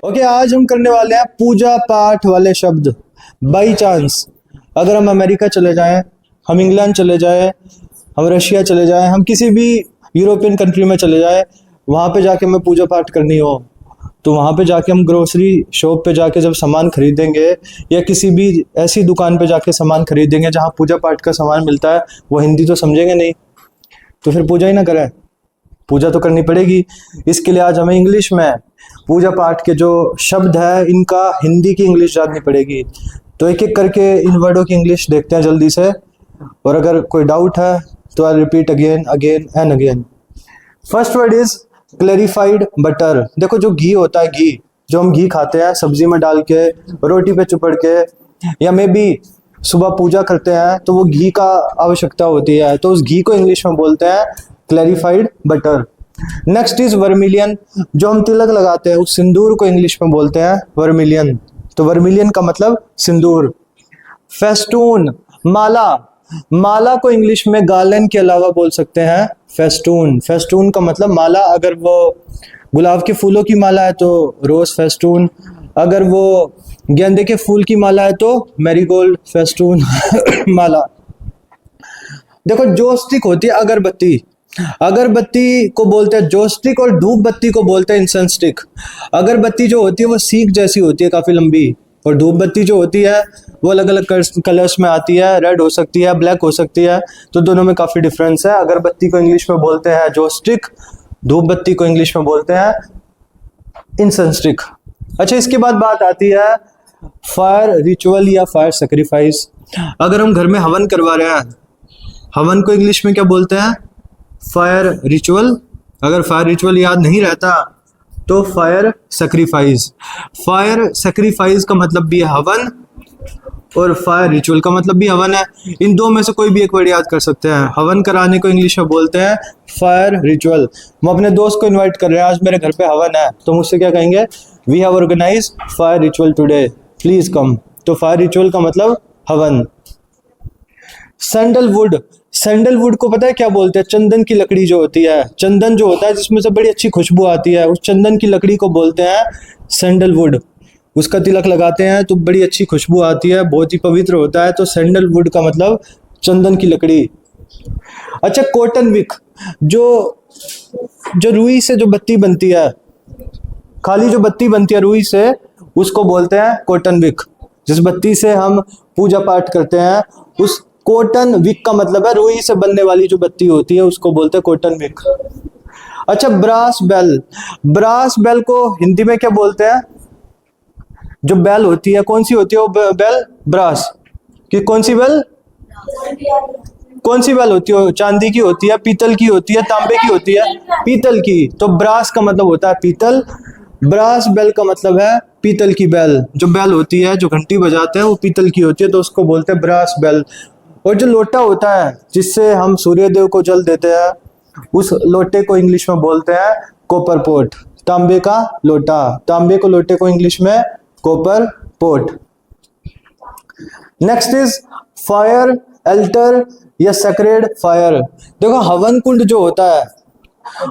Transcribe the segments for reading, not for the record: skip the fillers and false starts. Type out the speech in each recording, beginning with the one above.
Okay, आज हम करने वाले हैं पूजा पाठ वाले शब्द। बाई चांस अगर हम अमेरिका चले जाएं, हम इंग्लैंड चले जाएं, हम रशिया चले जाएं, हम किसी भी यूरोपियन कंट्री में चले जाएं, वहाँ पे जाके हमें पूजा पाठ करनी हो तो वहाँ पे जाके हम ग्रोसरी शॉप पे जाके जब सामान खरीदेंगे या किसी भी ऐसी दुकान पे जाके सामान खरीदेंगे जहाँ पूजा पाठ का सामान मिलता है, वो हिंदी तो समझेंगे नहीं, तो फिर पूजा ही ना करें। पूजा तो करनी पड़ेगी। इसके लिए आज हमें इंग्लिश में पूजा पाठ के जो शब्द है इनका हिंदी की इंग्लिश जाननी पड़ेगी। तो एक एक करके इन वर्डों की इंग्लिश देखते हैं जल्दी से, और अगर कोई डाउट है तो I repeat again again and again. First word is clarified butter. देखो, जो घी होता है, घी जो हम घी खाते हैं सब्जी में डाल के, रोटी पे चुपड़ के, या मे बी सुबह पूजा करते हैं तो वो घी का आवश्यकता होती है, तो उस घी को इंग्लिश में बोलते हैं clarified butter. Next is vermilion. जो हम तिलक लगाते हैं उस सिंदूर को इंग्लिश में बोलते हैं वर्मिलियन। तो वर्मिलियन का मतलब सिंदूर। फेस्टून, माला। माला को इंग्लिश में गार्लेंड के अलावा बोल सकते हैं फेस्टून। फेस्टून का मतलब माला। अगर वो गुलाब के फूलों की माला है तो रोज फेस्टून, अगर वो गेंदे के फूल की माला है तो मैरीगोल्ड फेस्टून माला। देखो, जो स्टिक होती है अगरबत्ती, अगरबत्ती को बोलते हैं जो स्टिक, और धूप बत्ती को बोलते हैं इंसेंस स्टिक। अगरबत्ती जो होती है वो सीख जैसी होती है काफी लंबी, और धूप बत्ती जो होती है वो अलग अलग कलर्स में आती है, रेड हो सकती है, ब्लैक हो सकती है, तो दोनों में काफी डिफरेंस है। अगरबत्ती को इंग्लिश में बोलते हैं जो स्टिक, धूप बत्ती को इंग्लिश में बोलते हैं इंसेंस स्टिक। अच्छा, इसके बाद बात आती है फायर रिचुअल या फायर सेक्रीफाइस। अगर हम घर में हवन करवा रहे हैं, हवन को इंग्लिश में क्या बोलते हैं? Fire ritual. अगर फायर रिचुअल याद नहीं रहता तो फायर सेक्रीफाइस। फायर सेक्रीफाइस का मतलब भी है हवन, और फायर रिचुअल का मतलब भी हवन है। इन दो में से कोई भी एक वर्ड याद कर सकते हैं। हवन कराने को इंग्लिश में बोलते हैं फायर रिचुअल। हम अपने दोस्त को इनवाइट कर रहे हैं, आज मेरे घर पे हवन है, तो मुझसे क्या कहेंगे? We have organise fire ritual today, please come. तो फायर रिचुअल का मतलब हवन। सैंडलवुड। सैंडलवुड को पता है क्या बोलते हैं? चंदन की लकड़ी जो होती है, चंदन जो होता है जिसमें से बड़ी अच्छी खुशबू आती है, उस चंदन की लकड़ी को बोलते हैं सैंडलवुड। उसका तिलक लगाते हैं तो बड़ी अच्छी खुशबू आती है, बहुत ही पवित्र होता है, तो सैंडलवुड का मतलब चंदन की लकड़ी। अच्छा, कॉटन विक। जो रुई से जो बत्ती बनती है, खाली जो बत्ती बनती है रुई से, उसको बोलते हैं कॉटन विक। जिस बत्ती से हम पूजा पाठ करते हैं उस कॉटन विक का मतलब है रुई से बनने वाली जो बत्ती होती है उसको बोलते हैं कॉटन विक। अच्छा, ब्रास बेल। ब्रास बेल को हिंदी में क्या बोलते हैं? जो बेल होती है, कौन सी होती है वो बेल? ब्रास की। कौन सी बेल? कौन सी बेल होती है? चांदी की होती है, पीतल की होती है, तांबे की होती है? पीतल की। तो ब्रास का मतलब होता है पीतल, ब्रास बेल का मतलब है पीतल की बेल। जो बेल होती है, जो घंटी बजाते हैं, वो पीतल की होती है, तो उसको बोलते हैं ब्रास बेल। और जो लोटा होता है जिससे हम सूर्य देव को जल देते हैं, उस लोटे को इंग्लिश में बोलते हैं कॉपर पॉट। तांबे का लोटा, तांबे को लोटे को इंग्लिश में copper pot. Next is fire alter या सेक्रेड फायर। देखो, हवन कुंड जो होता है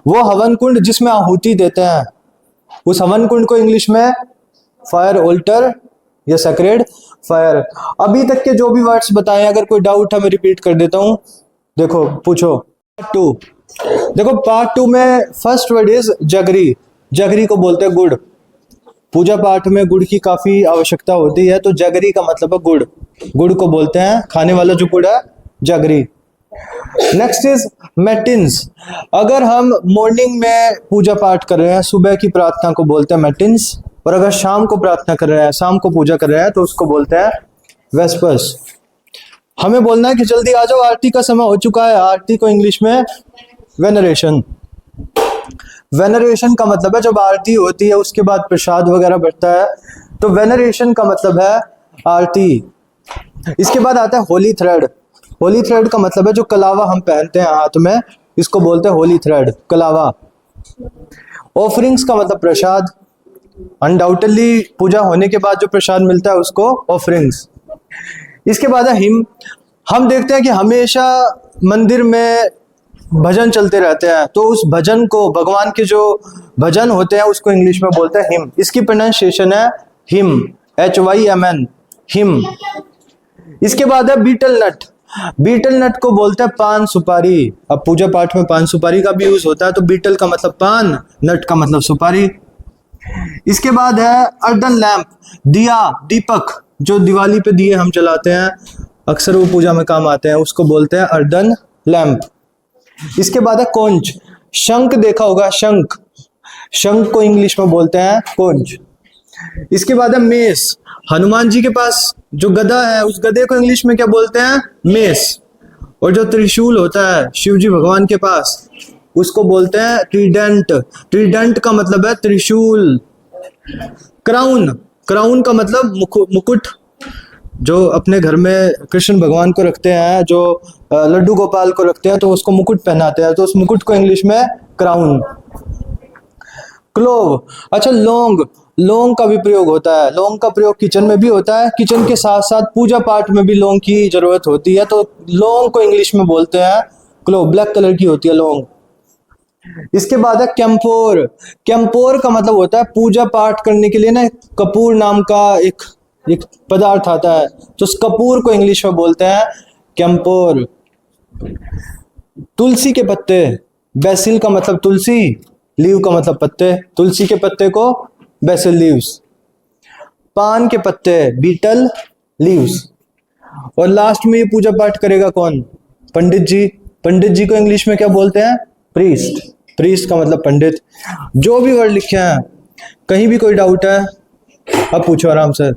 वो हवन कुंड जिसमें आहुति देते हैं, उस हवन कुंड को इंग्लिश में फायर ऑल्टर या सेक्रेड फायर। अभी तक के जो भी वर्ड्स बताए, अगर कोई डाउट है मैं रिपीट कर देता हूं। देखो, पूछो। पार्ट 2। देखो, पार्ट 2 में फर्स्ट वर्ड इज जगरी। जगरी को बोलते हैं गुड़। पूजा पाठ में गुड़ की काफी आवश्यकता होती है, तो जगरी का मतलब है गुड़। गुड़ को बोलते हैं, खाने वाला जो गुड़ है, जगरी। Next is मैटिन्स। अगर हम मॉर्निंग में पूजा पाठ कर रहे हैं, सुबह की प्रार्थना को बोलते हैं मैटिन्स, और अगर शाम को प्रार्थना कर रहे हैं, शाम को पूजा कर रहे हैं, तो उसको बोलते हैं वेस्पर्स। हमें बोलना है कि जल्दी आ जाओ, आरती का समय हो चुका है। आरती को इंग्लिश में वेनरेशन। वेनरेशन का मतलब है जब आरती होती है उसके बाद प्रसाद वगैरह बढ़ता है, तो वेनरेशन का मतलब है आरती। इसके बाद आता है होली थ्रेड। होली थ्रेड का मतलब है जो कलावा हम पहनते हैं हाथ में, इसको बोलते हैं होली थ्रेड, कलावा। ऑफरिंग्स का मतलब प्रसाद। अनडाउटेडली पूजा होने के बाद जो प्रसाद मिलता है उसको ऑफरिंग्स। इसके बाद है हिम। हम देखते हैं कि हमेशा मंदिर में भजन चलते रहते हैं, तो उस भजन को, भगवान के जो भजन होते हैं उसको इंग्लिश में बोलते हैं हिम। इसकी प्रोनाउंसिएशन है हिम, HYMN, हिम। इसके बाद है बीटल नट। बीटल नट को बोलते हैं पान सुपारी। अब पूजा पाठ में पान सुपारी का भी यूज होता है, तो बीटल का मतलब पान, नट का मतलब सुपारी। इसके बाद है अर्दन लैंप, दिया, दीपक, जो दिवाली पे दिए हम जलाते हैं, अक्सर वो पूजा में काम आते हैं, उसको बोलते हैं अर्दन लैंप। इसके बाद है कोंच। शंख देखा होगा, शंख, शंख को इंग्लिश में बोलते हैं कोंच। इसके बाद है मेस। हनुमान जी के पास जो गदा है, उस गदे को इंग्लिश में क्या बोलते हैं? मेस। और जो त्रिशूल होता है शिव जी भगवान के पास, उसको बोलते हैं ट्रीडेंट। ट्रीडेंट का मतलब है त्रिशूल। क्राउन, क्राउन का मतलब मुकुट, जो अपने घर में कृष्ण भगवान को रखते हैं, जो लड्डू गोपाल को रखते हैं, तो उसको मुकुट पहनाते हैं, तो उस मुकुट को इंग्लिश में क्राउन। क्लोव। अच्छा, लौंग, लौंग का भी प्रयोग होता है। लौंग का प्रयोग किचन में भी होता है, किचन के साथ साथ पूजा पाठ में भी लौंग की जरूरत होती है, तो लौंग को इंग्लिश में बोलते हैं क्लोव। ब्लैक कलर की होती है लौंग। इसके बाद है कैम्फोर। कैम्फोर का मतलब होता है पूजा पाठ करने के लिए ना, कपूर नाम का एक पदार्थ आता है, तो उस कपूर को इंग्लिश में बोलते हैं कैम्फोर। तुलसी के पत्ते, बेसिल का मतलब तुलसी, लीव का मतलब पत्ते, तुलसी के पत्ते को बेसिल लीव्स। पान के पत्ते, बीटल लीव्स। और लास्ट में ये पूजा पाठ करेगा कौन? पंडित जी। पंडित जी को इंग्लिश में क्या बोलते हैं? प्रीस्ट। प्रीस्ट का मतलब पंडित। जो भी वर्ड लिखे हैं, कहीं भी कोई डाउट है आप पूछो आराम से।